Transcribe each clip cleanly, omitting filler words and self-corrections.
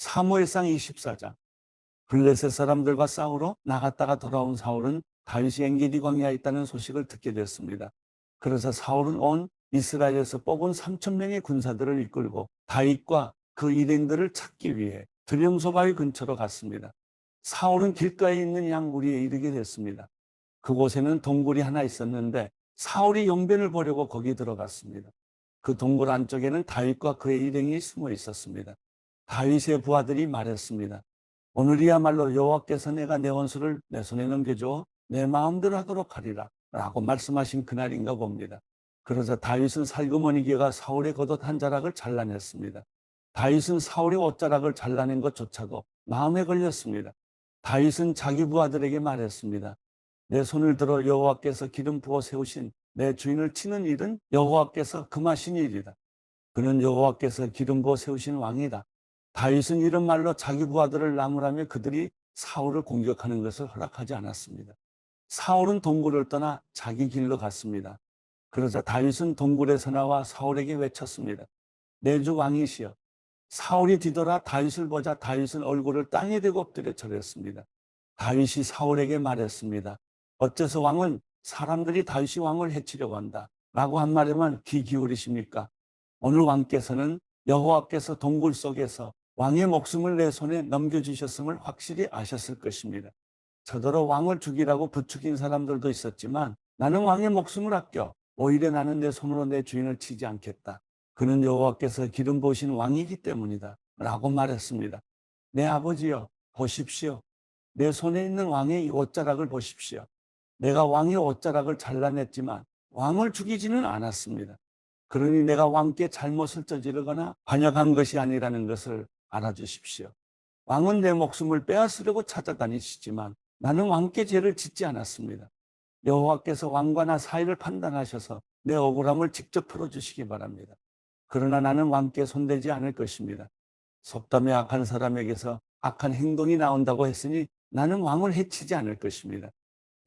사무엘상 24장. 블레셋 사람들과 싸우러 나갔다가 돌아온 사울은 다윗이 엔게디 광야에 있다는 소식을 듣게 됐습니다. 그래서 사울은 온 이스라엘에서 뽑은 3,000명의 군사들을 이끌고 다윗과 그 일행들을 찾기 위해 드령소바위 근처로 갔습니다. 사울은 길가에 있는 양우리에 이르게 됐습니다. 그곳에는 동굴이 하나 있었는데 사울이 용변을 보려고 거기 들어갔습니다. 그 동굴 안쪽에는 다윗과 그의 일행이 숨어 있었습니다. 다윗의 부하들이 말했습니다. 오늘이야말로 여호와께서 내가 내 원수를 내 손에 넘겨줘 내 마음대로 하도록 하리라 라고 말씀하신 그날인가 봅니다. 그러자 다윗은 살그머니개가 사울의 겉옷 한 자락을 잘라냈습니다. 다윗은 사울의 옷자락을 잘라낸 것조차도 마음에 걸렸습니다. 다윗은 자기 부하들에게 말했습니다. 내 손을 들어 여호와께서 기름 부어 세우신 내 주인을 치는 일은 여호와께서 금하신 일이다. 그는 여호와께서 기름 부어 세우신 왕이다. 다윗은 이런 말로 자기 부하들을 나무라며 그들이 사울을 공격하는 것을 허락하지 않았습니다. 사울은 동굴을 떠나 자기 길로 갔습니다. 그러자 다윗은 동굴에서 나와 사울에게 외쳤습니다. 내 주 왕이시여. 사울이 뒤돌아 다윗을 보자 다윗은 얼굴을 땅에 대고 엎드려 절했습니다. 다윗이 사울에게 말했습니다. 어째서 왕은 사람들이 다윗이 왕을 해치려고 한다 라고 한 말에만 귀 기울이십니까? 오늘 왕께서는 여호와께서 동굴 속에서 왕의 목숨을 내 손에 넘겨주셨음을 확실히 아셨을 것입니다. 저더러 왕을 죽이라고 부추긴 사람들도 있었지만 나는 왕의 목숨을 아껴 오히려 나는 내 손으로 내 주인을 치지 않겠다. 그는 여호와께서 기름 부으신 왕이기 때문이다 라고 말했습니다. 내 아버지여 보십시오. 내 손에 있는 왕의 이 옷자락을 보십시오. 내가 왕의 옷자락을 잘라냈지만 왕을 죽이지는 않았습니다. 그러니 내가 왕께 잘못을 저지르거나 반역한 것이 아니라는 것을 알아주십시오. 왕은 내 목숨을 빼앗으려고 찾아다니시지만 나는 왕께 죄를 짓지 않았습니다. 여호와께서 왕과 나 사이를 판단하셔서 내 억울함을 직접 풀어주시기 바랍니다. 그러나 나는 왕께 손대지 않을 것입니다. 속담에 악한 사람에게서 악한 행동이 나온다고 했으니 나는 왕을 해치지 않을 것입니다.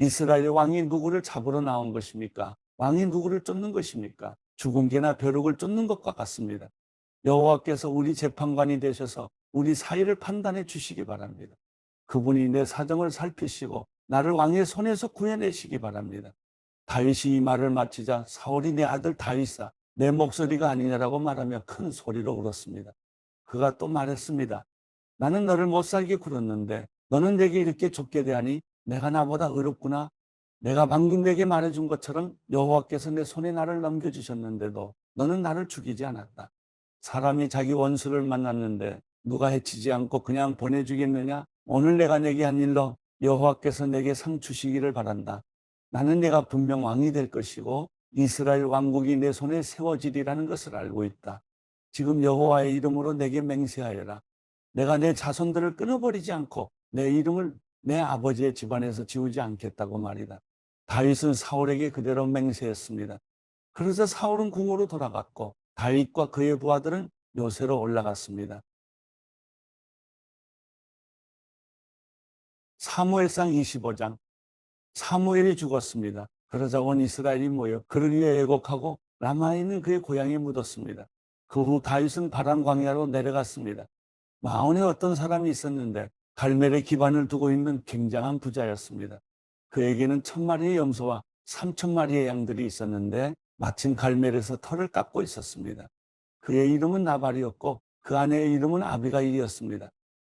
이스라엘의 왕이 누구를 잡으러 나온 것입니까? 왕이 누구를 쫓는 것입니까? 죽은 개나 벼룩을 쫓는 것과 같습니다. 여호와께서 우리 재판관이 되셔서 우리 사이를 판단해 주시기 바랍니다. 그분이 내 사정을 살피시고 나를 왕의 손에서 구해내시기 바랍니다. 다윗이 이 말을 마치자 사울이 내 아들 다윗아 내 목소리가 아니냐라고 말하며 큰 소리로 울었습니다. 그가 또 말했습니다. 나는 너를 못살게 굴었는데 너는 내게 이렇게 좁게 대하니 내가 나보다 의롭구나. 내가 방금 내게 말해준 것처럼 여호와께서 내 손에 나를 넘겨주셨는데도 너는 나를 죽이지 않았다. 사람이 자기 원수를 만났는데 누가 해치지 않고 그냥 보내주겠느냐? 오늘 내가 내게 한 일로 여호와께서 내게 상 주시기를 바란다. 나는 내가 분명 왕이 될 것이고 이스라엘 왕국이 내 손에 세워지리라는 것을 알고 있다. 지금 여호와의 이름으로 내게 맹세하여라. 내가 내 자손들을 끊어버리지 않고 내 이름을 내 아버지의 집안에서 지우지 않겠다고 말이다. 다윗은 사울에게 그대로 맹세했습니다. 그러자 사울은 궁으로 돌아갔고 다윗과 그의 부하들은 요새로 올라갔습니다. 사무엘상 25장. 사무엘이 죽었습니다. 그러자 온 이스라엘이 모여 그를 위해 애곡하고 라마에 있는 그의 고향에 묻었습니다. 그 후 다윗은 바람 광야로 내려갔습니다. 마온에 어떤 사람이 있었는데 갈멜에 기반을 두고 있는 굉장한 부자였습니다. 그에게는 1,000마리의 염소와 3,000마리의 양들이 있었는데 마침 갈멜에서 털을 깎고 있었습니다. 그의 이름은 나발이었고 그 아내의 이름은 아비가일이었습니다.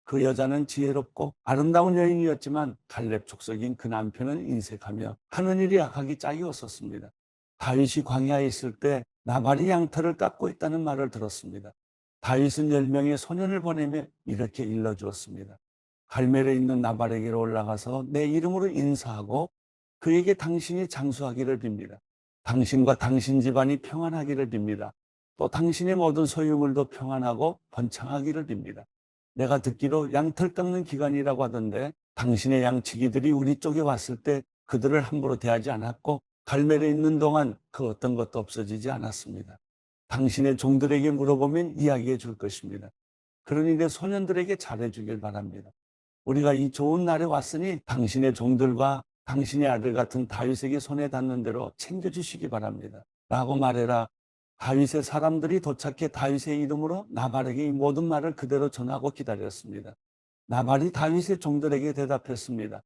그 여자는 지혜롭고 아름다운 여인이었지만 갈렙 족속인 그 남편은 인색하며 하는 일이 악하기 짝이 없었습니다. 다윗이 광야에 있을 때 나발이 양털을 깎고 있다는 말을 들었습니다. 다윗은 10명의 소년을 보내며 이렇게 일러주었습니다. 갈멜에 있는 나발에게로 올라가서 내 이름으로 인사하고 그에게 당신이 장수하기를 빕니다. 당신과 당신 집안이 평안하기를 빕니다. 또 당신의 모든 소유물도 평안하고 번창하기를 빕니다. 내가 듣기로 양털 깎는 기간이라고 하던데 당신의 양치기들이 우리 쪽에 왔을 때 그들을 함부로 대하지 않았고 갈멜에 있는 동안 그 어떤 것도 없어지지 않았습니다. 당신의 종들에게 물어보면 이야기해 줄 것입니다. 그러니 내 소년들에게 잘해 주길 바랍니다. 우리가 이 좋은 날에 왔으니 당신의 종들과 당신의 아들 같은 다윗에게 손에 닿는 대로 챙겨주시기 바랍니다. 라고 말해라. 다윗의 사람들이 도착해 다윗의 이름으로 나발에게 이 모든 말을 그대로 전하고 기다렸습니다. 나발이 다윗의 종들에게 대답했습니다.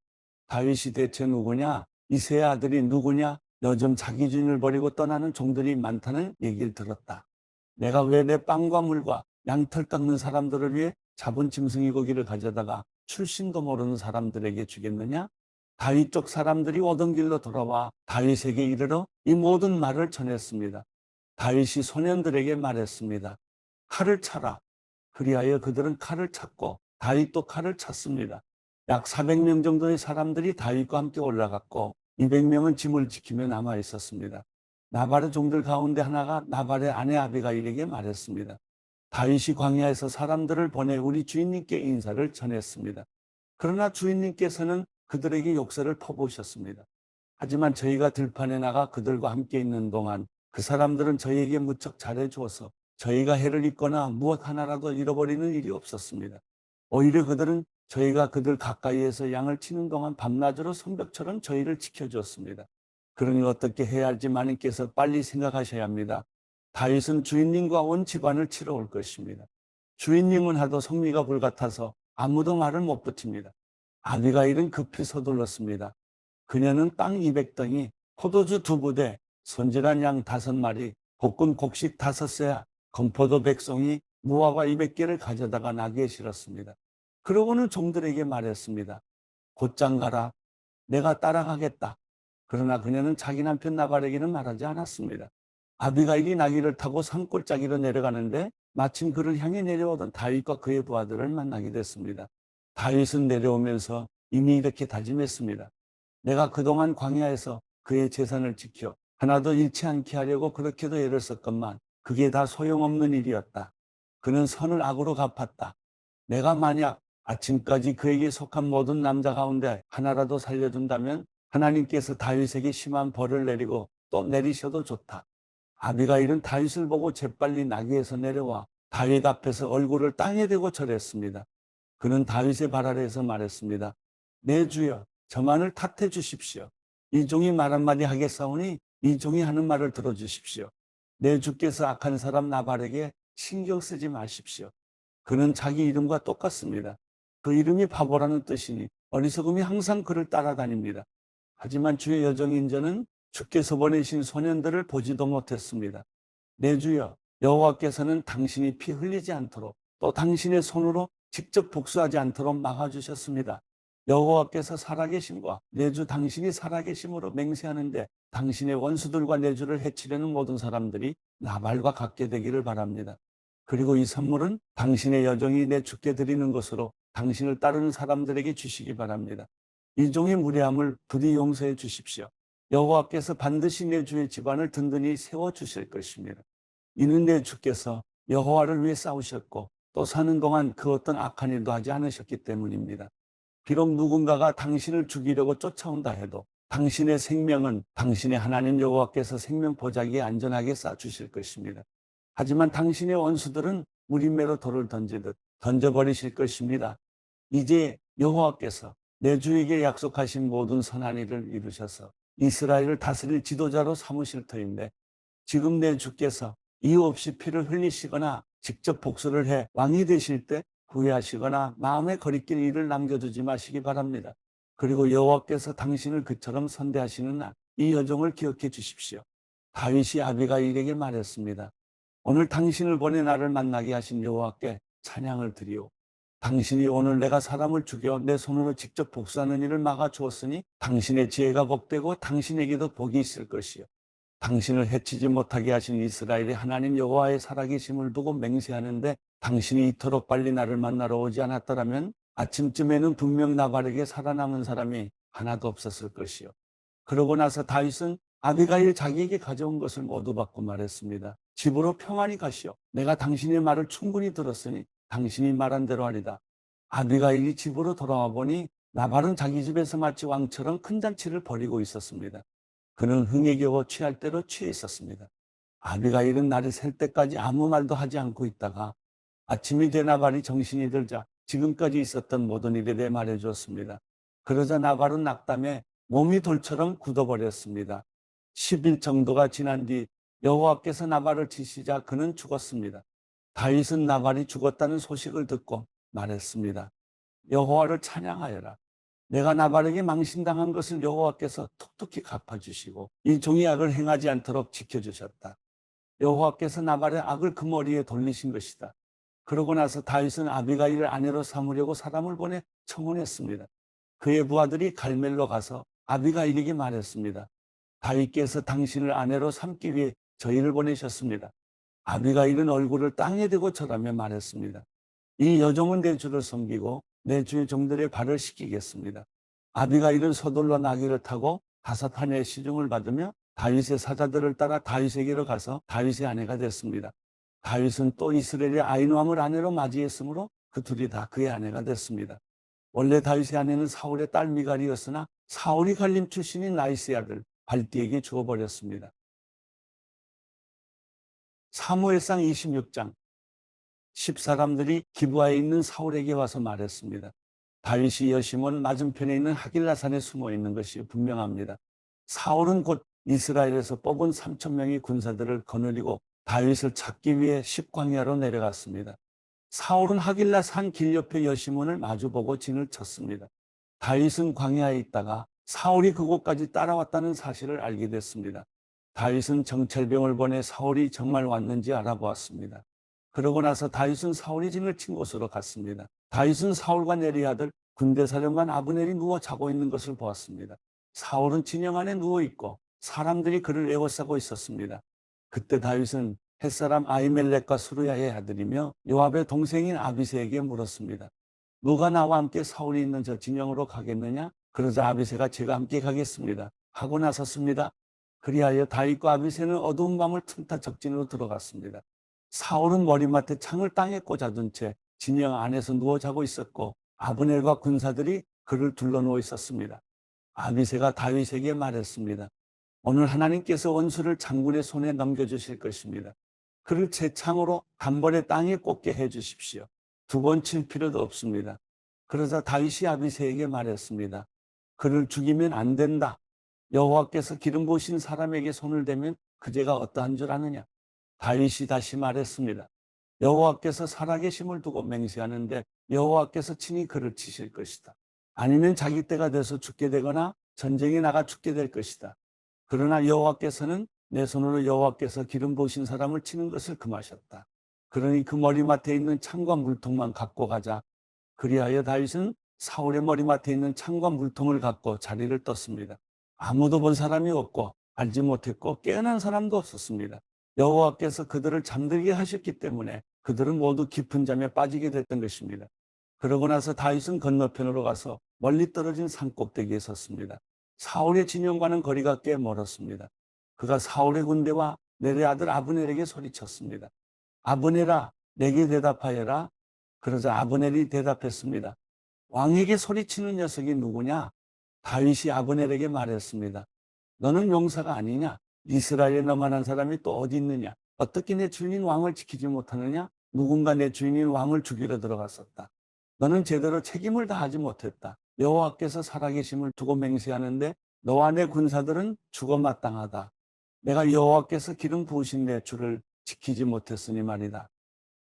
다윗이 대체 누구냐? 이새의 아들이 누구냐? 요즘 자기 주인을 버리고 떠나는 종들이 많다는 얘기를 들었다. 내가 왜 내 빵과 물과 양털 깎는 사람들을 위해 잡은 짐승이 고기를 가져다가 출신도 모르는 사람들에게 주겠느냐? 다윗 쪽 사람들이 오던 길로 돌아와 다윗에게 이르러 이 모든 말을 전했습니다. 다윗이 소년들에게 말했습니다. 칼을 차라. 그리하여 그들은 칼을 찼고 다윗도 칼을 찼습니다. 약 400명 정도의 사람들이 다윗과 함께 올라갔고 200명은 짐을 지키며 남아 있었습니다. 나발의 종들 가운데 하나가 나발의 아내 아비가일에게 말했습니다. 다윗이 광야에서 사람들을 보내 우리 주인님께 인사를 전했습니다. 그러나 주인님께서는 그들에게 욕설을 퍼부으셨습니다. 하지만 저희가 들판에 나가 그들과 함께 있는 동안 그 사람들은 저희에게 무척 잘해 주어서 저희가 해를 입거나 무엇 하나라도 잃어버리는 일이 없었습니다. 오히려 그들은 저희가 그들 가까이에서 양을 치는 동안 밤낮으로 성벽처럼 저희를 지켜주었습니다. 그러니 어떻게 해야 할지 마님께서 빨리 생각하셔야 합니다. 다윗은 주인님과 온 집안을 치러 올 것입니다. 주인님은 하도 성미가 불같아서 아무도 말을 못 붙입니다. 아비가일은 급히 서둘렀습니다. 그녀는 땅 200덩이, 포도주 2부대, 손질한 양 5마리, 볶은 곡식 5새, 건포도 100송이, 무화과 200개를 가져다가 나귀에 실었습니다. 그러고는 종들에게 말했습니다. 곧장 가라. 내가 따라가겠다. 그러나 그녀는 자기 남편 나발에게는 말하지 않았습니다. 아비가일이 나귀를 타고 산골짜기로 내려가는데 마침 그를 향해 내려오던 다윗과 그의 부하들을 만나게 됐습니다. 다윗은 내려오면서 이미 이렇게 다짐했습니다. 내가 그동안 광야에서 그의 재산을 지켜 하나도 잃지 않게 하려고 그렇게도 애를 썼건만 그게 다 소용없는 일이었다. 그는 선을 악으로 갚았다. 내가 만약 아침까지 그에게 속한 모든 남자 가운데 하나라도 살려준다면 하나님께서 다윗에게 심한 벌을 내리고 또 내리셔도 좋다. 아비가일은 다윗을 보고 재빨리 나귀에서 내려와 다윗 앞에서 얼굴을 땅에 대고 절했습니다. 그는 다윗의 발 아래에서 말했습니다. 내 주여, 저만을 탓해 주십시오. 이 종이 말 한마디 하겠사오니 이 종이 하는 말을 들어주십시오. 내 주께서 악한 사람 나발에게 신경 쓰지 마십시오. 그는 자기 이름과 똑같습니다. 그 이름이 바보라는 뜻이니 어리석음이 항상 그를 따라다닙니다. 하지만 주의 여종인자는 주께서 보내신 소년들을 보지도 못했습니다. 내 주여, 여호와께서는 당신이 피 흘리지 않도록 또 당신의 손으로 직접 복수하지 않도록 막아주셨습니다. 여호와께서 살아계심과 내 주 당신이 살아계심으로 맹세하는데 당신의 원수들과 내 주를 해치려는 모든 사람들이 나발과 같게 되기를 바랍니다. 그리고 이 선물은 당신의 여종이 내 주께 드리는 것으로 당신을 따르는 사람들에게 주시기 바랍니다. 이 종의 무례함을 부디 용서해 주십시오. 여호와께서 반드시 내 주의 집안을 든든히 세워주실 것입니다. 이는 내 주께서 여호와를 위해 싸우셨고 또 사는 동안 그 어떤 악한 일도 하지 않으셨기 때문입니다. 비록 누군가가 당신을 죽이려고 쫓아온다 해도 당신의 생명은 당신의 하나님 여호와께서 생명 보자기에 안전하게 쌓아주실 것입니다. 하지만 당신의 원수들은 무림매로 돌을 던지듯 던져버리실 것입니다. 이제 여호와께서 내 주에게 약속하신 모든 선한 일을 이루셔서 이스라엘을 다스릴 지도자로 삼으실 터인데 지금 내 주께서 이유 없이 피를 흘리시거나 직접 복수를 해 왕이 되실 때 후회하시거나 마음에 거리낄 일을 남겨두지 마시기 바랍니다. 그리고 여호와께서 당신을 그처럼 선대하시는 날 이 여종을 기억해 주십시오. 다윗이 아비가일에게 말했습니다. 오늘 당신을 보내 나를 만나게 하신 여호와께 찬양을 드리오. 당신이 오늘 내가 사람을 죽여 내 손으로 직접 복수하는 일을 막아주었으니 당신의 지혜가 복되고 당신에게도 복이 있을 것이요. 당신을 해치지 못하게 하신 이스라엘의 하나님 여호와의 살아계심을 두고 맹세하는데 당신이 이토록 빨리 나를 만나러 오지 않았더라면 아침쯤에는 분명 나발에게 살아남은 사람이 하나도 없었을 것이요. 그러고 나서 다윗은 아비가일 자기에게 가져온 것을 모두 받고 말했습니다. 집으로 평안히 가시오. 내가 당신의 말을 충분히 들었으니 당신이 말한 대로 하리다. 아비가일이 집으로 돌아와 보니 나발은 자기 집에서 마치 왕처럼 큰 잔치를 벌이고 있었습니다. 그는 흥에 겨워 취할 대로 취해 있었습니다. 아비가일은 날이 셀 때까지 아무 말도 하지 않고 있다가 아침이 돼 나발이 정신이 들자 지금까지 있었던 모든 일에 대해 말해주었습니다. 그러자 나발은 낙담해 몸이 돌처럼 굳어버렸습니다. 10일 정도가 지난 뒤 여호와께서 나발을 치시자 그는 죽었습니다. 다윗은 나발이 죽었다는 소식을 듣고 말했습니다. 여호와를 찬양하여라. 내가 나발에게 망신당한 것을 여호와께서 톡톡히 갚아주시고 이 종이 악을 행하지 않도록 지켜주셨다. 여호와께서 나발의 악을 그 머리에 돌리신 것이다. 그러고 나서 다윗은 아비가일을 아내로 삼으려고 사람을 보내 청혼했습니다. 그의 부하들이 갈멜로 가서 아비가일에게 말했습니다. 다윗께서 당신을 아내로 삼기 위해 저희를 보내셨습니다. 아비가일은 얼굴을 땅에 대고 절하며 말했습니다. 이 여종은 내 주를 섬기고 내 주의 종들의 발을 씻기겠습니다. 아비가일은 서둘러 나귀를 타고 다섯 하녀의 시중을 받으며 다윗의 사자들을 따라 다윗에게로 가서 다윗의 아내가 됐습니다. 다윗은 또 이스라엘의 아히노함을 아내로 맞이했으므로 그 둘이 다 그의 아내가 됐습니다. 원래 다윗의 아내는 사울의 딸 미갈이었으나 사울이 갈림 출신인 나이스의 아들 발디에게 주어버렸습니다. 사무엘상 26장 10사람들이 기브아에 있는 사울에게 와서 말했습니다. 다윗이 여시몬 맞은편에 있는 하길라산에 숨어 있는 것이 분명합니다. 사울은 곧 이스라엘에서 뽑은 3,000명의 군사들을 거느리고 다윗을 찾기 위해 십광야로 내려갔습니다. 사울은 하길라산 길 옆에 여시몬을 마주보고 진을 쳤습니다. 다윗은 광야에 있다가 사울이 그곳까지 따라왔다는 사실을 알게 됐습니다. 다윗은 정찰병을 보내 사울이 정말 왔는지 알아보았습니다. 그러고 나서 다윗은 사울이 진을 친 곳으로 갔습니다. 다윗은 사울과 네리의 아들 군대사령관 아브넬이 누워 자고 있는 것을 보았습니다. 사울은 진영 안에 누워 있고 사람들이 그를 에워싸고 있었습니다. 그때 다윗은 햇사람 아히멜렉과 수르야의 아들이며 요압의 동생인 아비새에게 물었습니다. 누가 나와 함께 사울이 있는 저 진영으로 가겠느냐? 그러자 아비새가 제가 함께 가겠습니다 하고 나섰습니다. 그리하여 다윗과 아비새는 어두운 밤을 틈타 적진으로 들어갔습니다. 사울은 머리맡에 창을 땅에 꽂아둔 채 진영 안에서 누워 자고 있었고 아브넬과 군사들이 그를 둘러누워 있었습니다. 아비새가 다윗에게 말했습니다. 오늘 하나님께서 원수를 장군의 손에 넘겨주실 것입니다. 그를 제 창으로 단번에 땅에 꽂게 해주십시오. 두 번 칠 필요도 없습니다. 그러자 다윗이 아비새에게 말했습니다. 그를 죽이면 안 된다. 여호와께서 기름 부으신 사람에게 손을 대면 그 죄가 어떠한 줄 아느냐. 다윗이 다시 말했습니다. 여호와께서 살아계심을 두고 맹세하는데 여호와께서 친히 그를 치실 것이다. 아니면 자기 때가 돼서 죽게 되거나 전쟁에 나가 죽게 될 것이다. 그러나 여호와께서는 내 손으로 여호와께서 기름 부으신 사람을 치는 것을 금하셨다. 그러니 그 머리맡에 있는 창과 물통만 갖고 가자. 그리하여 다윗은 사울의 머리맡에 있는 창과 물통을 갖고 자리를 떴습니다. 아무도 본 사람이 없고 알지 못했고 깨어난 사람도 없었습니다. 여호와께서 그들을 잠들게 하셨기 때문에 그들은 모두 깊은 잠에 빠지게 됐던 것입니다. 그러고 나서 다윗은 건너편으로 가서 멀리 떨어진 산꼭대기에 섰습니다. 사울의 진영과는 거리가 꽤 멀었습니다. 그가 사울의 군대와 넬의 아들 아브넬에게 소리쳤습니다. 아브넬아, 내게 대답하여라. 그러자 아브넬이 대답했습니다. 왕에게 소리치는 녀석이 누구냐? 다윗이 아브넬에게 말했습니다. 너는 용사가 아니냐? 이스라엘에 너만한 사람이 또 어디 있느냐? 어떻게 내 주인인 왕을 지키지 못하느냐? 누군가 내 주인인 왕을 죽이러 들어갔었다. 너는 제대로 책임을 다하지 못했다. 여호와께서 살아계심을 두고 맹세하는데 너와 내 군사들은 죽어 마땅하다. 내가 여호와께서 기름 부으신 내 주를 지키지 못했으니 말이다.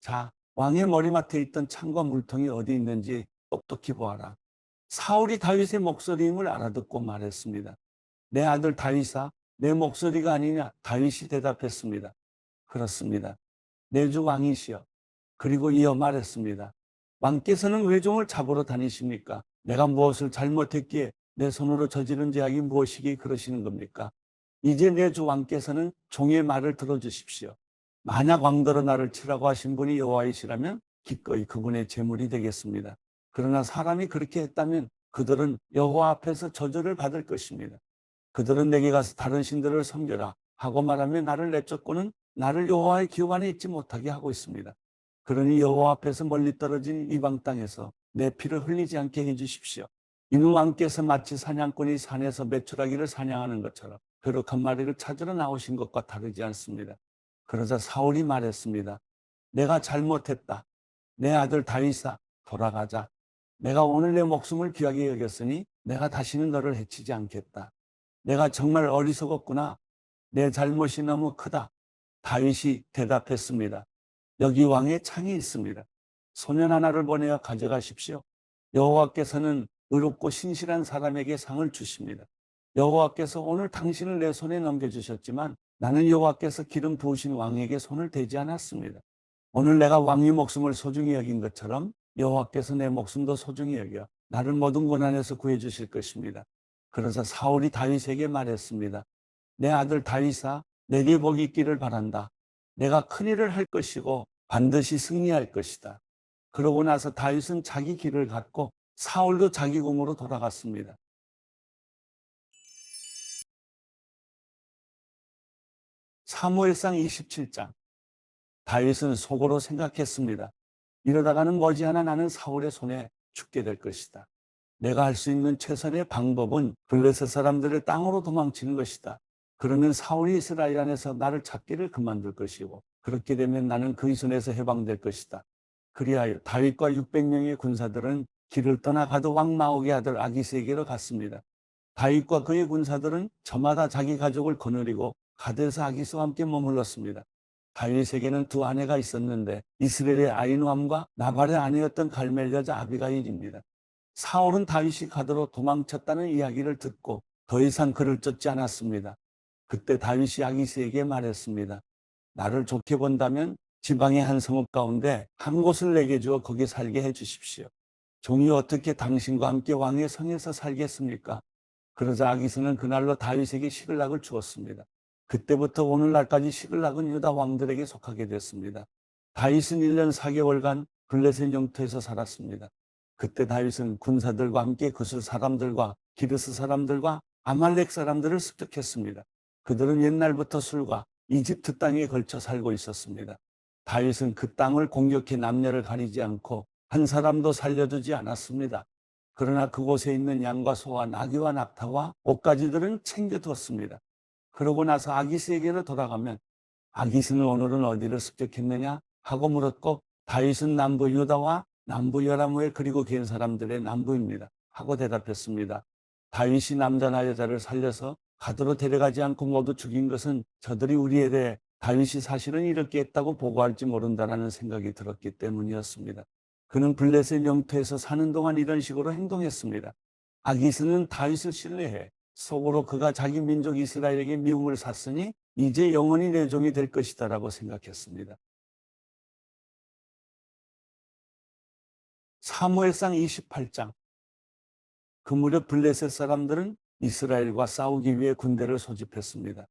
자, 왕의 머리맡에 있던 창과 물통이 어디 있는지 똑똑히 보아라. 사울이 다윗의 목소리임을 알아듣고 말했습니다. 내 아들 다윗아, 내 목소리가 아니냐? 다윗이 대답했습니다. 그렇습니다. 내 주 왕이시여. 그리고 이어 말했습니다. 왕께서는 왜 종을 잡으러 다니십니까? 내가 무엇을 잘못했기에 내 손으로 저지른 죄악이 무엇이기에 그러시는 겁니까? 이제 내 주 왕께서는 종의 말을 들어주십시오. 만약 왕더러 나를 치라고 하신 분이 여호와이시라면 기꺼이 그분의 제물이 되겠습니다. 그러나 사람이 그렇게 했다면 그들은 여호와 앞에서 저주를 받을 것입니다. 그들은 내게 가서 다른 신들을 섬겨라 하고 말하며 나를 내쫓고는 나를 여호와의 기업 안에 있지 못하게 하고 있습니다. 그러니 여호와 앞에서 멀리 떨어진 이방 땅에서 내 피를 흘리지 않게 해주십시오. 이는 왕께서 마치 사냥꾼이 산에서 메추라기를 사냥하는 것처럼 벼룩한 마리를 찾으러 나오신 것과 다르지 않습니다. 그러자 사울이 말했습니다. 내가 잘못했다. 내 아들 다윗아, 돌아가자. 내가 오늘 내 목숨을 귀하게 여겼으니 내가 다시는 너를 해치지 않겠다. 내가 정말 어리석었구나. 내 잘못이 너무 크다. 다윗이 대답했습니다. 여기 왕의 창이 있습니다. 소년 하나를 보내어 가져가십시오. 여호와께서는 의롭고 신실한 사람에게 상을 주십니다. 여호와께서 오늘 당신을 내 손에 넘겨주셨지만 나는 여호와께서 기름 부으신 왕에게 손을 대지 않았습니다. 오늘 내가 왕의 목숨을 소중히 여긴 것처럼 여호와께서 내 목숨도 소중히 여겨 나를 모든 고난에서 구해주실 것입니다. 그러자 사울이 다윗에게 말했습니다. 내 아들 다윗아, 내게 복이 있기를 바란다. 내가 큰일을 할 것이고 반드시 승리할 것이다. 그러고 나서 다윗은 자기 길을 갔고 사울도 자기 궁으로 돌아갔습니다. 사무엘상 27장. 다윗은 속으로 생각했습니다. 이러다가는 머지않아 나는 사울의 손에 죽게 될 것이다. 내가 할 수 있는 최선의 방법은 블레셋 사람들을 땅으로 도망치는 것이다. 그러면 사울이 이스라엘 안에서 나를 찾기를 그만둘 것이고 그렇게 되면 나는 그의 손에서 해방될 것이다. 그리하여 다윗과 600명의 군사들은 길을 떠나가도 왕 마옥의 아들 아기스에게로 갔습니다. 다윗과 그의 군사들은 저마다 자기 가족을 거느리고 가드에서 아기스와 함께 머물렀습니다. 다윗에게는 두 아내가 있었는데 이스라엘의 아히노암과 나발의 아내였던 갈멜 여자 아비가일입니다. 사울은 다윗이 가드로 도망쳤다는 이야기를 듣고 더 이상 그를 쫓지 않았습니다. 그때 다윗이 아기스에게 말했습니다. 나를 좋게 본다면 지방의 한 성읍 가운데 한 곳을 내게 주어 거기 살게 해 주십시오. 종이 어떻게 당신과 함께 왕의 성에서 살겠습니까? 그러자 아기스는 그날로 다윗에게 시글락을 주었습니다. 그때부터 오늘날까지 시글락은 유다 왕들에게 속하게 됐습니다. 다윗은 1년 4개월간 블레셋 영토에서 살았습니다. 그때 다윗은 군사들과 함께 그술 사람들과 기르스 사람들과 아말렉 사람들을 습격했습니다. 그들은 옛날부터 술과 이집트 땅에 걸쳐 살고 있었습니다. 다윗은 그 땅을 공격해 남녀를 가리지 않고 한 사람도 살려두지 않았습니다. 그러나 그곳에 있는 양과 소와 나귀와 낙타와 옷가지들은 챙겨두었습니다. 그러고 나서 아기스에게로 돌아가면 아기스는 오늘은 어디를 습격했느냐 하고 물었고 다윗은 남부 유다와 남부 여라무엘 그리고 겐 사람들의 남부입니다 하고 대답했습니다. 다윗이 남자나 여자를 살려서 가드로 데려가지 않고 모두 죽인 것은 저들이 우리에 대해 다윗이 사실은 이렇게 했다고 보고할지 모른다라는 생각이 들었기 때문이었습니다. 그는 블레셋 영토에서 사는 동안 이런 식으로 행동했습니다. 아기스는 다윗을 신뢰해 속으로 그가 자기 민족 이스라엘에게 미움을 샀으니 이제 영원히 내 종이 될 것이다 라고 생각했습니다. 사무엘상 28장. 그 무렵 블레셋 사람들은 이스라엘과 싸우기 위해 군대를 소집했습니다.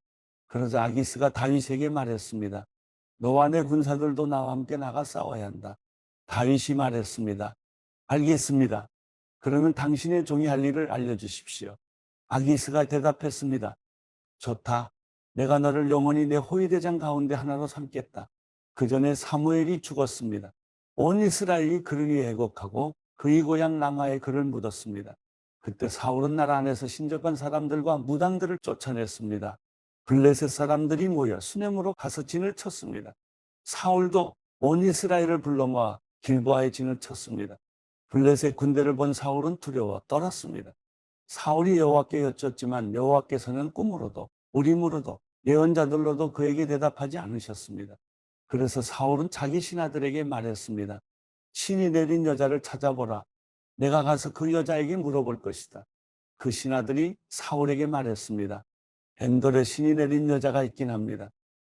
그러자 아기스가 다윗에게 말했습니다. 너와 내 군사들도 나와 함께 나가 싸워야 한다. 다윗이 말했습니다. 알겠습니다. 그러면 당신의 종이 할 일을 알려주십시오. 아기스가 대답했습니다. 좋다. 내가 너를 영원히 내 호위대장 가운데 하나로 삼겠다. 그 전에 사무엘이 죽었습니다. 온 이스라엘이 그를 위해 애곡하고 그의 고향 라마에 그를 묻었습니다. 그때 사울은 나라 안에서 신접한 사람들과 무당들을 쫓아냈습니다. 블레셋 사람들이 모여 수넴으로 가서 진을 쳤습니다. 사울도 온 이스라엘을 불러 모아 길보아에 진을 쳤습니다. 블레셋 군대를 본 사울은 두려워 떨었습니다. 사울이 여호와께 여쭙지만 여호와께서는 꿈으로도 우림으로도 예언자들로도 그에게 대답하지 않으셨습니다. 그래서 사울은 자기 신하들에게 말했습니다. 신이 내린 여자를 찾아보라. 내가 가서 그 여자에게 물어볼 것이다. 그 신하들이 사울에게 말했습니다. 엔돌에 신이 내린 여자가 있긴 합니다.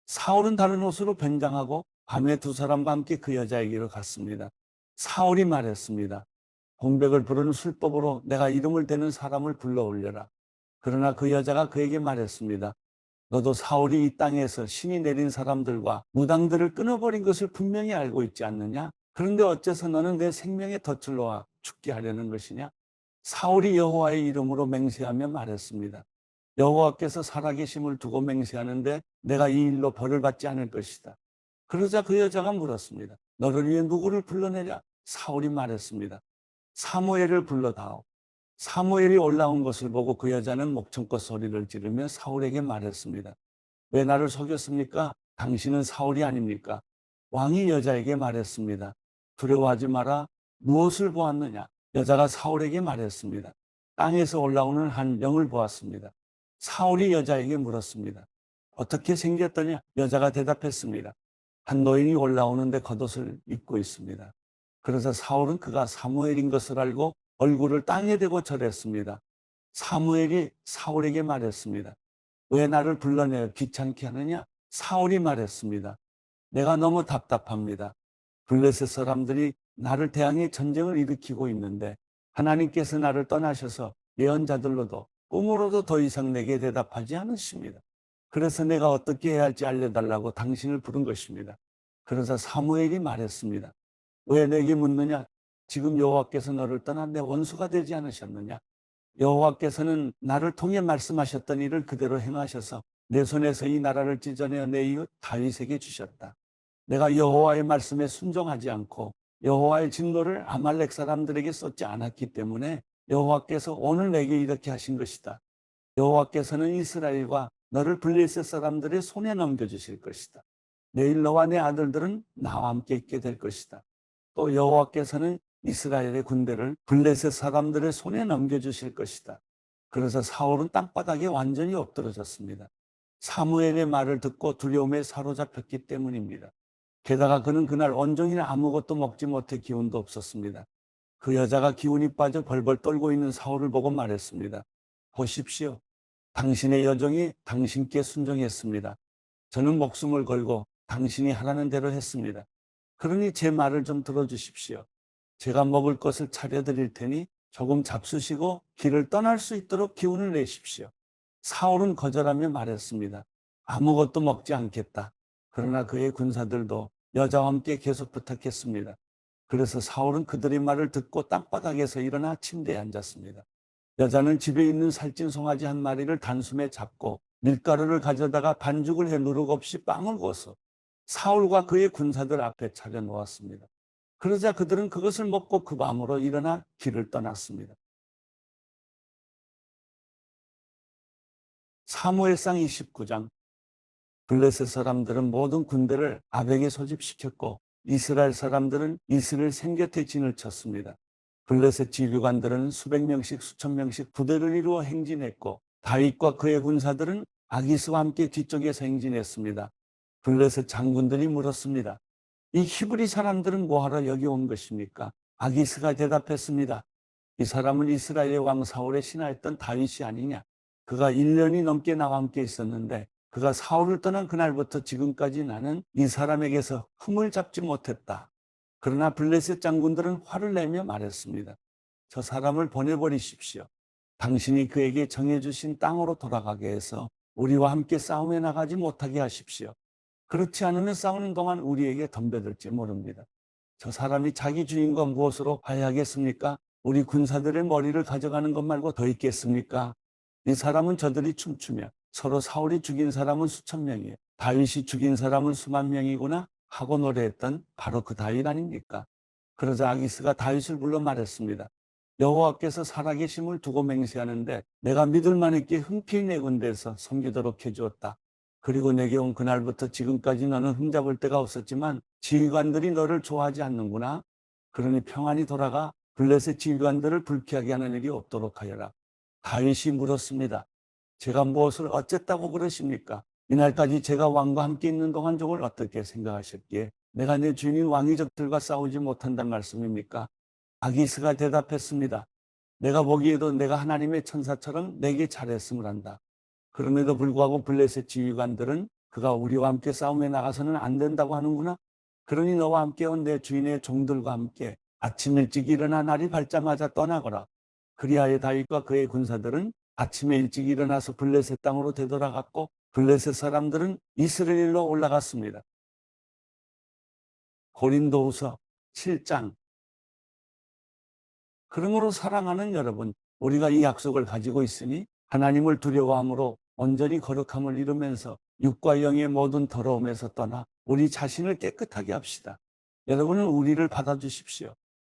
사울은 다른 옷으로 변장하고 밤에 두 사람과 함께 그 여자에게로 갔습니다. 사울이 말했습니다. 공백을 부르는 술법으로 내가 이름을 대는 사람을 불러올려라. 그러나 그 여자가 그에게 말했습니다. 너도 사울이 이 땅에서 신이 내린 사람들과 무당들을 끊어버린 것을 분명히 알고 있지 않느냐? 그런데 어째서 너는 내 생명의 덫을 놓아 죽게 하려는 것이냐? 사울이 여호와의 이름으로 맹세하며 말했습니다. 여호와께서 살아계심을 두고 맹세하는데 내가 이 일로 벌을 받지 않을 것이다. 그러자 그 여자가 물었습니다. 너를 위해 누구를 불러내랴? 사울이 말했습니다. 사무엘을 불러다오. 사무엘이 올라온 것을 보고 그 여자는 목청껏 소리를 지르며 사울에게 말했습니다. 왜 나를 속였습니까? 당신은 사울이 아닙니까? 왕이 여자에게 말했습니다. 두려워하지 마라. 무엇을 보았느냐? 여자가 사울에게 말했습니다. 땅에서 올라오는 한 영을 보았습니다. 사울이 여자에게 물었습니다. 어떻게 생겼더냐? 여자가 대답했습니다. 한 노인이 올라오는데 겉옷을 입고 있습니다. 그래서 사울은 그가 사무엘인 것을 알고 얼굴을 땅에 대고 절했습니다. 사무엘이 사울에게 말했습니다. 왜 나를 불러내어 귀찮게 하느냐? 사울이 말했습니다. 내가 너무 답답합니다. 블레셋 사람들이 나를 대항해 전쟁을 일으키고 있는데 하나님께서 나를 떠나셔서 예언자들로도 꿈으로도 더 이상 내게 대답하지 않으십니다. 그래서 내가 어떻게 해야 할지 알려달라고 당신을 부른 것입니다. 그러자 사무엘이 말했습니다. 왜 내게 묻느냐? 지금 여호와께서 너를 떠나 내 원수가 되지 않으셨느냐? 여호와께서는 나를 통해 말씀하셨던 일을 그대로 행하셔서 내 손에서 이 나라를 찢어내어 내 이웃 다윗에게 주셨다. 내가 여호와의 말씀에 순종하지 않고 여호와의 진노를 아말렉 사람들에게 쏟지 않았기 때문에 여호와께서 오늘 내게 이렇게 하신 것이다. 여호와께서는 이스라엘과 너를 블레셋 사람들의 손에 넘겨주실 것이다. 내일 너와 내 아들들은 나와 함께 있게 될 것이다. 또 여호와께서는 이스라엘의 군대를 블레셋 사람들의 손에 넘겨주실 것이다. 그래서 사울은 땅바닥에 완전히 엎드러졌습니다. 사무엘의 말을 듣고 두려움에 사로잡혔기 때문입니다. 게다가 그는 그날 온종일 아무것도 먹지 못해 기운도 없었습니다. 그 여자가 기운이 빠져 벌벌 떨고 있는 사울을 보고 말했습니다. 보십시오. 당신의 여종이 당신께 순종했습니다. 저는 목숨을 걸고 당신이 하라는 대로 했습니다. 그러니 제 말을 좀 들어주십시오. 제가 먹을 것을 차려드릴 테니 조금 잡수시고 길을 떠날 수 있도록 기운을 내십시오. 사울은 거절하며 말했습니다. 아무것도 먹지 않겠다. 그러나 그의 군사들도 여자와 함께 계속 부탁했습니다. 그래서 사울은 그들의 말을 듣고 땅바닥에서 일어나 침대에 앉았습니다. 여자는 집에 있는 살찐 송아지 한 마리를 단숨에 잡고 밀가루를 가져다가 반죽을 해 누룩 없이 빵을 구워서 사울과 그의 군사들 앞에 차려 놓았습니다. 그러자 그들은 그것을 먹고 그 밤으로 일어나 길을 떠났습니다. 사무엘상 29장. 블레셋 사람들은 모든 군대를 아벡에 소집시켰고 이스라엘 사람들은 이스라엘 생곁에 진을 쳤습니다. 블레셋 지휘관들은 수백 명씩 수천 명씩 부대를 이루어 행진했고 다윗과 그의 군사들은 아기스와 함께 뒤쪽에서 행진했습니다. 블레셋 장군들이 물었습니다. 이 히브리 사람들은 뭐하러 여기 온 것입니까? 아기스가 대답했습니다. 이 사람은 이스라엘의 왕 사울의 신하였던 다윗이 아니냐? 그가 1년이 넘게 나와 함께 있었는데 그가 사울을 떠난 그날부터 지금까지 나는 이 사람에게서 흠을 잡지 못했다. 그러나 블레셋 장군들은 화를 내며 말했습니다. 저 사람을 보내버리십시오. 당신이 그에게 정해주신 땅으로 돌아가게 해서 우리와 함께 싸움에 나가지 못하게 하십시오. 그렇지 않으면 싸우는 동안 우리에게 덤벼들지 모릅니다. 저 사람이 자기 주인과 무엇으로 화해하겠습니까? 우리 군사들의 머리를 가져가는 것 말고 더 있겠습니까? 이 사람은 저들이 춤추며 서로 사울이 죽인 사람은 수천 명이에요. 다윗이 죽인 사람은 수만 명이구나 하고 노래했던 바로 그 다윗 아닙니까? 그러자 아기스가 다윗을 불러 말했습니다. 여호와께서 살아계심을 두고 맹세하는데 내가 믿을 만했기에 흔쾌히 내 군대에서 섬기도록 해주었다. 그리고 내게 온 그날부터 지금까지 너는 흠잡을 데가 없었지만 지휘관들이 너를 좋아하지 않는구나. 그러니 평안히 돌아가 블레셋 지휘관들을 불쾌하게 하는 일이 없도록 하여라. 다윗이 물었습니다. 제가 무엇을 어쨌다고 그러십니까? 이날까지 제가 왕과 함께 있는 동안 종을 어떻게 생각하셨기에 내가 내 주인인 왕의 적들과 싸우지 못한다는 말씀입니까? 아기스가 대답했습니다. 내가 보기에도 내가 하나님의 천사처럼 내게 잘했음을 한다. 그럼에도 불구하고 블레셋 지휘관들은 그가 우리와 함께 싸움에 나가서는 안 된다고 하는구나. 그러니 너와 함께 온 내 주인의 종들과 함께 아침 일찍 일어나 날이 밝자마자 떠나거라. 그리하여 다윗과 그의 군사들은 아침에 일찍 일어나서 블레셋 땅으로 되돌아갔고 블레셋 사람들은 이스라엘로 올라갔습니다. 고린도후서 7장. 그러므로 사랑하는 여러분, 우리가 이 약속을 가지고 있으니 하나님을 두려워함으로 온전히 거룩함을 이루면서 육과 영의 모든 더러움에서 떠나 우리 자신을 깨끗하게 합시다. 여러분은 우리를 받아주십시오.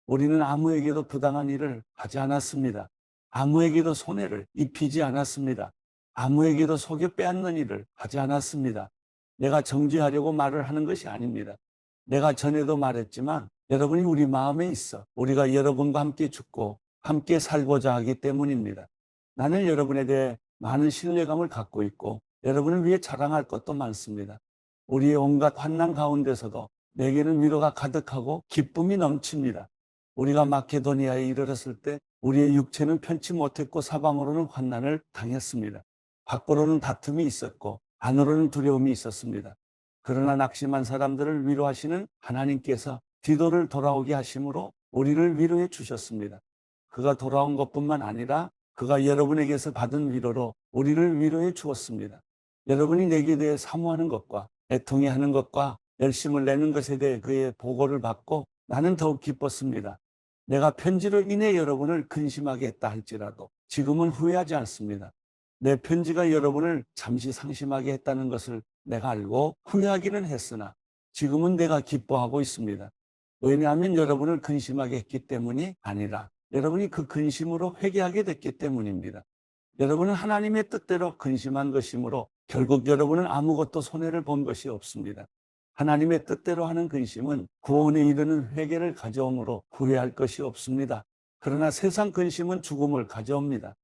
우리는 아무에게도 부당한 일을 하지 않았습니다. 아무에게도 손해를 입히지 않았습니다. 아무에게도 속여 빼앗는 일을 하지 않았습니다. 내가 정죄하려고 말을 하는 것이 아닙니다. 내가 전에도 말했지만 여러분이 우리 마음에 있어 우리가 여러분과 함께 죽고 함께 살고자 하기 때문입니다. 나는 여러분에 대해 많은 신뢰감을 갖고 있고 여러분을 위해 자랑할 것도 많습니다. 우리의 온갖 환난 가운데서도 내게는 위로가 가득하고 기쁨이 넘칩니다. 우리가 마케도니아에 이르렀을 때 우리의 육체는 편치 못했고 사방으로는 환난을 당했습니다. 밖으로는 다툼이 있었고 안으로는 두려움이 있었습니다. 그러나 낙심한 사람들을 위로하시는 하나님께서 디도를 돌아오게 하심으로 우리를 위로해 주셨습니다. 그가 돌아온 것뿐만 아니라 그가 여러분에게서 받은 위로로 우리를 위로해 주었습니다. 여러분이 내게 대해 사모하는 것과 애통해하는 것과 열심을 내는 것에 대해 그의 보고를 받고 나는 더욱 기뻤습니다. 내가 편지로 인해 여러분을 근심하게 했다 할지라도 지금은 후회하지 않습니다. 내 편지가 여러분을 잠시 상심하게 했다는 것을 내가 알고 후회하기는 했으나 지금은 내가 기뻐하고 있습니다. 왜냐하면 여러분을 근심하게 했기 때문이 아니라 여러분이 그 근심으로 회개하게 됐기 때문입니다. 여러분은 하나님의 뜻대로 근심한 것이므로 결국 여러분은 아무것도 손해를 본 것이 없습니다. 하나님의 뜻대로 하는 근심은 구원에 이르는 회개를 가져오므로 후회할 것이 없습니다. 그러나 세상 근심은 죽음을 가져옵니다.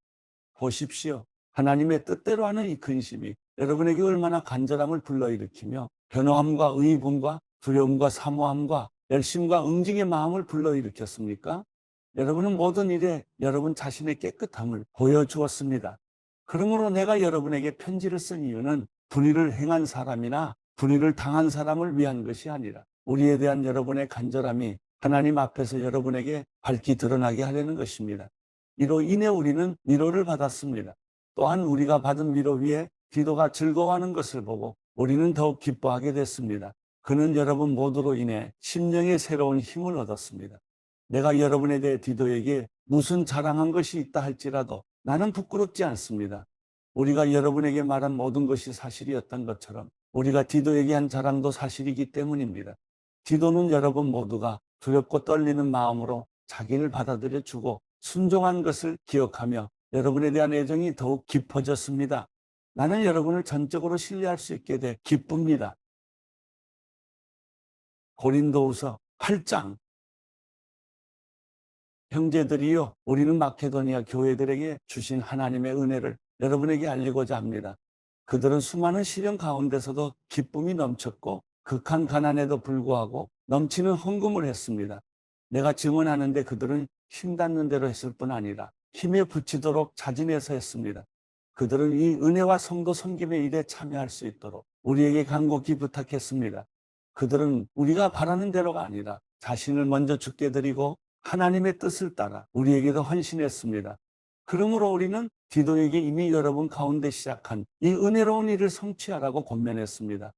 보십시오. 하나님의 뜻대로 하는 이 근심이 여러분에게 얼마나 간절함을 불러일으키며 변호함과 의분과 두려움과 사모함과 열심과 응징의 마음을 불러일으켰습니까? 여러분은 모든 일에 여러분 자신의 깨끗함을 보여주었습니다. 그러므로 내가 여러분에게 편지를 쓴 이유는 불의를 행한 사람이나 불의를 당한 사람을 위한 것이 아니라 우리에 대한 여러분의 간절함이 하나님 앞에서 여러분에게 밝히 드러나게 하려는 것입니다. 이로 인해 우리는 위로를 받았습니다. 또한 우리가 받은 위로 위에 디도가 즐거워하는 것을 보고 우리는 더욱 기뻐하게 됐습니다. 그는 여러분 모두로 인해 심령의 새로운 힘을 얻었습니다. 내가 여러분에 대해 디도에게 무슨 자랑한 것이 있다 할지라도 나는 부끄럽지 않습니다. 우리가 여러분에게 말한 모든 것이 사실이었던 것처럼 우리가 디도에게 한 자랑도 사실이기 때문입니다. 디도는 여러분 모두가 두렵고 떨리는 마음으로 자기를 받아들여 주고 순종한 것을 기억하며 여러분에 대한 애정이 더욱 깊어졌습니다. 나는 여러분을 전적으로 신뢰할 수 있게 돼 기쁩니다. 고린도후서 8장. 형제들이요, 우리는 마케도니아 교회들에게 주신 하나님의 은혜를 여러분에게 알리고자 합니다. 그들은 수많은 시련 가운데서도 기쁨이 넘쳤고 극한 가난에도 불구하고 넘치는 헌금을 했습니다. 내가 증언하는데 그들은 힘닿는 대로 했을 뿐 아니라 힘에 부치도록 자진해서 했습니다. 그들은 이 은혜와 성도 섬김의 일에 참여할 수 있도록 우리에게 간곡히 부탁했습니다. 그들은 우리가 바라는 대로가 아니라 자신을 먼저 주께 드리고 하나님의 뜻을 따라 우리에게도 헌신했습니다. 그러므로 우리는 디도에게 이미 여러분 가운데 시작한 이 은혜로운 일을 성취하라고 권면했습니다.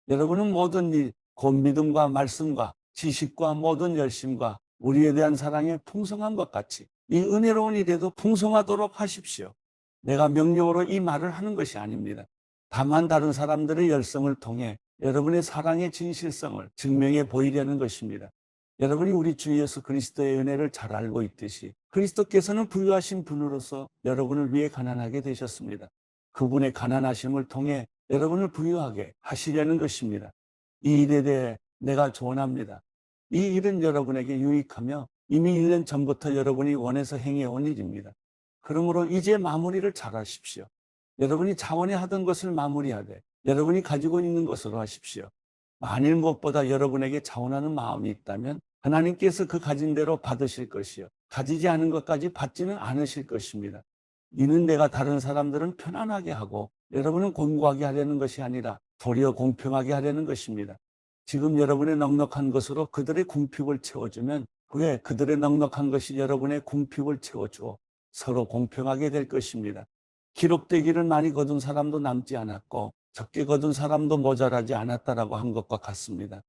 여러분은 모든 일, 곧 믿음과 말씀과 지식과 모든 열심과 우리에 대한 사랑의 풍성한 것 같이 이 은혜로운 일에도 풍성하도록 하십시오. 내가 명령으로 이 말을 하는 것이 아닙니다. 다만 다른 사람들의 열성을 통해 여러분의 사랑의 진실성을 증명해 보이려는 것입니다. 여러분이 우리 주 예수 그리스도의 은혜를 잘 알고 있듯이 그리스도께서는 부유하신 분으로서 여러분을 위해 가난하게 되셨습니다. 그분의 가난하심을 통해 여러분을 부유하게 하시려는 것입니다. 이 일에 대해 내가 조언합니다. 이 일은 여러분에게 유익하며 이미 1년 전부터 여러분이 원해서 행해온 일입니다. 그러므로 이제 마무리를 잘 하십시오. 여러분이 자원해 하던 것을 마무리하되 여러분이 가지고 있는 것으로 하십시오. 만일 무엇보다 여러분에게 자원하는 마음이 있다면 하나님께서 그 가진 대로 받으실 것이요, 가지지 않은 것까지 받지는 않으실 것입니다. 이는 내가 다른 사람들은 편안하게 하고 여러분은 곤고하게 하려는 것이 아니라 도리어 공평하게 하려는 것입니다. 지금 여러분의 넉넉한 것으로 그들의 궁핍을 채워주면 후에 그들의 넉넉한 것이 여러분의 궁핍을 채워주어 서로 공평하게 될 것입니다. 기록되기를 많이 거둔 사람도 남지 않았고 적게 거둔 사람도 모자라지 않았다라고 한 것과 같습니다.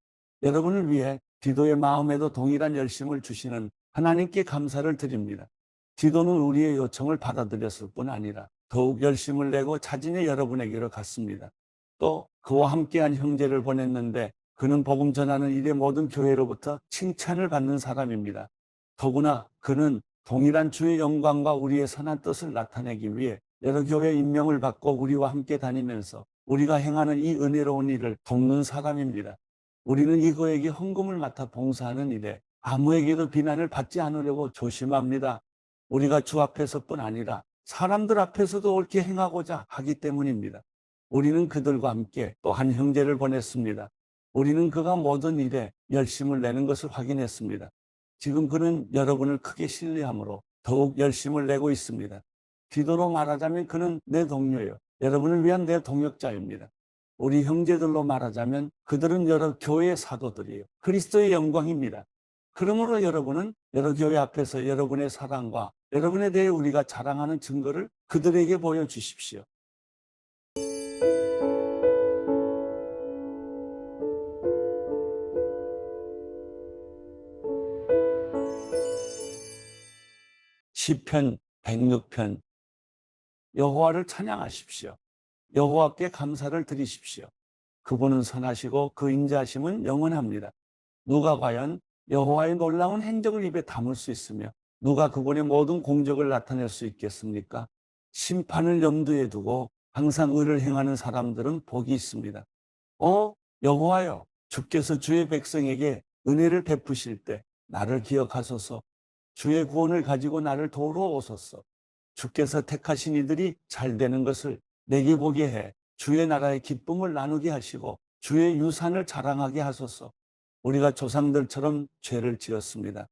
여러분을 위해 디도의 마음에도 동일한 열심을 주시는 하나님께 감사를 드립니다. 디도는 우리의 요청을 받아들였을 뿐 아니라 더욱 열심을 내고 자진해 여러분에게로 갔습니다. 또 그와 함께한 형제를 보냈는데 그는 복음 전하는 일의 모든 교회로부터 칭찬을 받는 사람입니다. 더구나 그는 동일한 주의 영광과 우리의 선한 뜻을 나타내기 위해 여러 교회 임명을 받고 우리와 함께 다니면서 우리가 행하는 이 은혜로운 일을 돕는 사람입니다. 우리는 이거에게 헌금을 맡아 봉사하는 일에 아무에게도 비난을 받지 않으려고 조심합니다. 우리가 주 앞에서뿐 아니라 사람들 앞에서도 옳게 행하고자 하기 때문입니다. 우리는 그들과 함께 또 한 형제를 보냈습니다. 우리는 그가 모든 일에 열심을 내는 것을 확인했습니다. 지금 그는 여러분을 크게 신뢰함으로 더욱 열심을 내고 있습니다. 디도로 말하자면 그는 내 동료예요. 여러분을 위한 내 동역자입니다. 우리 형제들로 말하자면 그들은 여러 교회의 사도들이에요. 그리스도의 영광입니다. 그러므로 여러분은 여러 교회 앞에서 여러분의 사랑과 여러분에 대해 우리가 자랑하는 증거를 그들에게 보여주십시오. 시편 106편 여호와를 찬양하십시오. 여호와께 감사를 드리십시오. 그분은 선하시고 그 인자하심은 영원합니다. 누가 과연 여호와의 놀라운 행적을 입에 담을 수 있으며 누가 그분의 모든 공적을 나타낼 수 있겠습니까? 심판을 염두에 두고 항상 의를 행하는 사람들은 복이 있습니다. 여호와여, 주께서 주의 백성에게 은혜를 베푸실 때 나를 기억하소서. 주의 구원을 가지고 나를 도우러 오소서. 주께서 택하신 이들이 잘 되는 것을 내게 보게 해 주의 나라의 기쁨을 나누게 하시고 주의 유산을 자랑하게 하소서. 우리가 조상들처럼 죄를 지었습니다.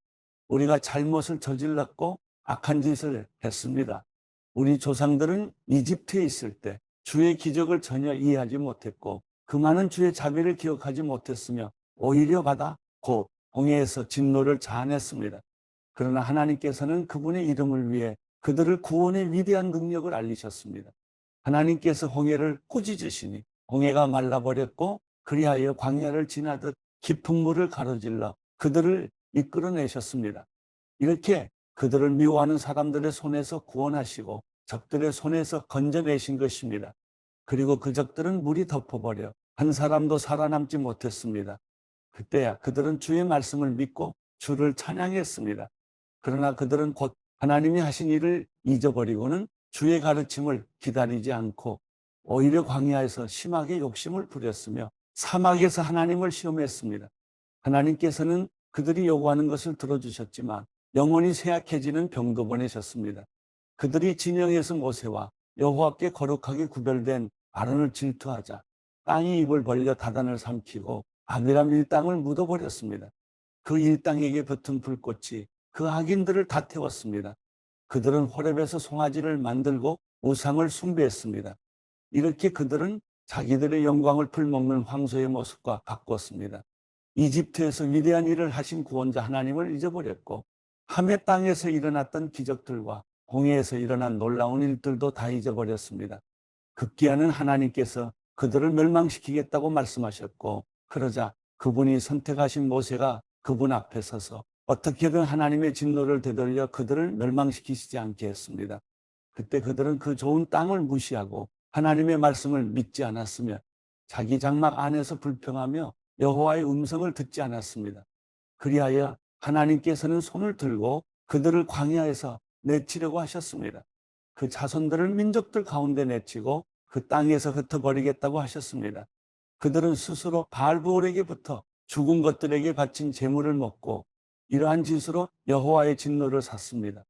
우리가 잘못을 저질렀고 악한 짓을 했습니다. 우리 조상들은 이집트에 있을 때 주의 기적을 전혀 이해하지 못했고 그 많은 주의 자비를 기억하지 못했으며 오히려 받아 곧 홍해에서 진노를 자아냈습니다. 그러나 하나님께서는 그분의 이름을 위해 그들을 구원의 위대한 능력을 알리셨습니다. 하나님께서 홍해를 꾸짖으시니 홍해가 말라버렸고 그리하여 광야를 지나듯 깊은 물을 가로질러 그들을 이끌어내셨습니다. 이렇게 그들을 미워하는 사람들의 손에서 구원하시고 적들의 손에서 건져내신 것입니다. 그리고 그 적들은 물이 덮어버려 한 사람도 살아남지 못했습니다. 그때야 그들은 주의 말씀을 믿고 주를 찬양했습니다. 그러나 그들은 곧 하나님이 하신 일을 잊어버리고는 주의 가르침을 기다리지 않고 오히려 광야에서 심하게 욕심을 부렸으며 사막에서 하나님을 시험했습니다. 하나님께서는 그들이 요구하는 것을 들어주셨지만 영혼이 쇠약해지는 병도 보내셨습니다. 그들이 진영에서 모세와 여호와께 거룩하게 구별된 아론을 질투하자 땅이 입을 벌려 다단을 삼키고 아비람 일당을 묻어버렸습니다. 그 일당에게 붙은 불꽃이 그 악인들을 다 태웠습니다. 그들은 호렙에서 송아지를 만들고 우상을 숭배했습니다. 이렇게 그들은 자기들의 영광을 풀먹는 황소의 모습과 바꿨습니다. 이집트에서 위대한 일을 하신 구원자 하나님을 잊어버렸고 함의 땅에서 일어났던 기적들과 홍해에서 일어난 놀라운 일들도 다 잊어버렸습니다. 급기야는 하나님께서 그들을 멸망시키겠다고 말씀하셨고 그러자 그분이 선택하신 모세가 그분 앞에 서서 어떻게든 하나님의 진노를 되돌려 그들을 멸망시키시지 않게 했습니다. 그때 그들은 그 좋은 땅을 무시하고 하나님의 말씀을 믿지 않았으며 자기 장막 안에서 불평하며 여호와의 음성을 듣지 않았습니다. 그리하여 하나님께서는 손을 들고 그들을 광야에서 내치려고 하셨습니다. 그 자손들을 민족들 가운데 내치고 그 땅에서 흩어버리겠다고 하셨습니다. 그들은 스스로 바알브올에게부터 죽은 것들에게 바친 제물을 먹고 이러한 짓으로 여호와의 진노를 샀습니다.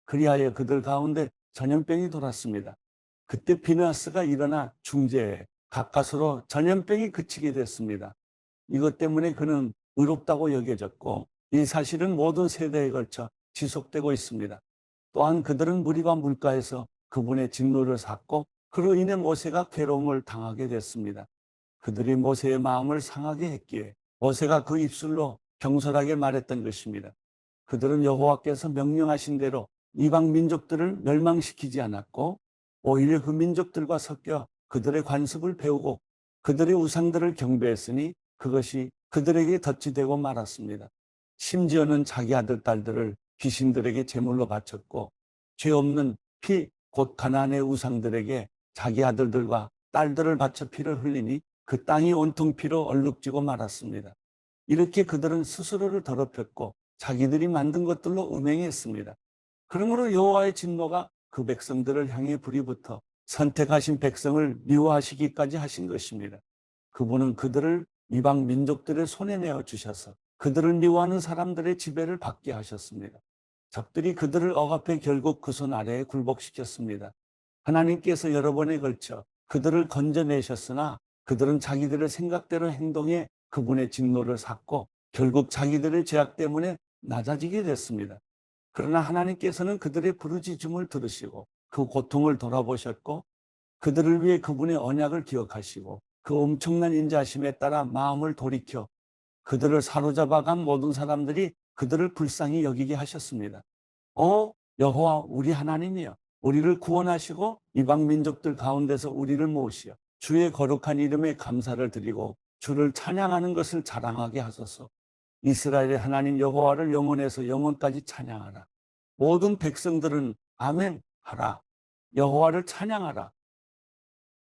그리하여 그들 가운데 전염병이 돌았습니다. 그때 비느하스가 일어나 중재해 가까스로 전염병이 그치게 됐습니다. 이것 때문에 그는 의롭다고 여겨졌고 이 사실은 모든 세대에 걸쳐 지속되고 있습니다. 또한 그들은 무리와 물가에서 그분의 진노를 샀고 그로 인해 모세가 괴로움을 당하게 됐습니다. 그들이 모세의 마음을 상하게 했기에 모세가 그 입술로 경솔하게 말했던 것입니다. 그들은 여호와께서 명령하신 대로 이방 민족들을 멸망시키지 않았고 오히려 그 민족들과 섞여 그들의 관습을 배우고 그들의 우상들을 경배했으니 그것이 그들에게 덫이 되고 말았습니다. 심지어는 자기 아들, 딸들을 귀신들에게 제물로 바쳤고 죄 없는 곧 가나안의 우상들에게 자기 아들들과 딸들을 바쳐 피를 흘리니 그 땅이 온통 피로 얼룩지고 말았습니다. 이렇게 그들은 스스로를 더럽혔고 자기들이 만든 것들로 음행했습니다. 그러므로 여호와의 진노가 그 백성들을 향해 불이 붙어 선택하신 백성을 미워하시기까지 하신 것입니다. 그분은 그들을 이방 민족들의 손에 내어 주셔서 그들을 미워하는 사람들의 지배를 받게 하셨습니다. 적들이 그들을 억압해 결국 그 손 아래에 굴복시켰습니다. 하나님께서 여러 번에 걸쳐 그들을 건져내셨으나 그들은 자기들의 생각대로 행동해 그분의 진노를 샀고 결국 자기들의 죄악 때문에 낮아지게 됐습니다. 그러나 하나님께서는 그들의 부르짖음을 들으시고 그 고통을 돌아보셨고 그들을 위해 그분의 언약을 기억하시고 그 엄청난 인자하심에 따라 마음을 돌이켜 그들을 사로잡아간 모든 사람들이 그들을 불쌍히 여기게 하셨습니다. 여호와 우리 하나님이여, 우리를 구원하시고 이방 민족들 가운데서 우리를 모으시어 주의 거룩한 이름에 감사를 드리고 주를 찬양하는 것을 자랑하게 하소서. 이스라엘의 하나님 여호와를 영원에서 영원까지 찬양하라. 모든 백성들은 아멘 하라. 여호와를 찬양하라.